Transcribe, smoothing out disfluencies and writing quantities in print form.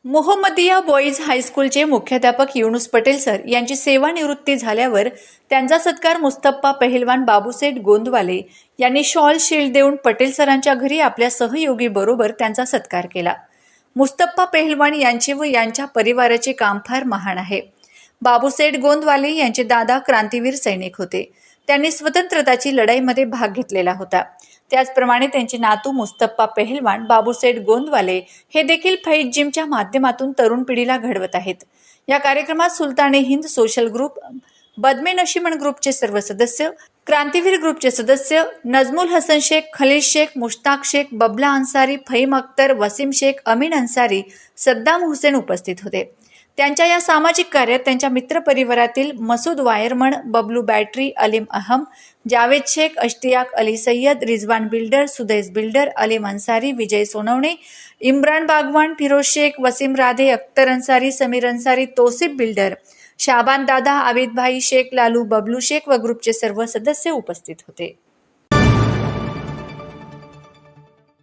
Mohammadia boys हायस्कूलचे मुख्याध्यापक Yunus Patel sir यांची सेवानिवृत्ती झाल्यावर त्यांचा सत्कार मुस्तप्पा पहिलवान बाबूसेठ गोंदवाले यांनी शॉल शील्ड देऊन पटेल सरांच्या घरी आपल्या सहयोगी बरोबर त्यांचा सत्कार केला। मुस्तप्पा पहिलवान यांचे व यांच्या परिवाराचे काम फार महान आहे। बाबूसेठ गोंदवाले यांचे दादा क्रांतीवीर सैनिक होते। त्यांनी स्वतंत्रताची लढाईमध्ये भाग घेतलेला होता। त्याचप्रमाणे त्यांचे नातू मुस्तप्पा पहिलवान बाबूसेठ गोंदवाले हे देखील फैज जिमच्या माध्यमातून तरुण पिढीला घडवत आहेत। या कार्यक्रमात सुलताने हिंद सोशल ग्रुप, बदमे नशिमन ग्रुपचे सर्व सदस्य, क्रांतीवीर ग्रुपचे सदस्य, नजमुल हसन शेख, खलील शेख, मुश्ताक शेख, बबला अन्सारी, फहीम अख्तर, वसीम शेख, अमीन अन्सारी, सद्दाम हुसेन उपस्थित होते। त्यांच्या या सामाजिक कार्यात त्यांच्या मित्रपरिवारातील Masood wireman, Bablu battery, Aleem Aham, Javed Shaikh, Ashtiyaq Ali Sayyed, Rizwan builder, Sudais builder, Aleem Ansari, Vijay Sonawane, Imran Bagwan, Firoz Shaikh, Wasim Radhe, Akhtar Ansari, Sameer Ansari, Tosif builder, Shaban दादा, आबिद भाई शेख, लालू बबलू शेख व ग्रुपचे सर्व सदस्य उपस्थित होते।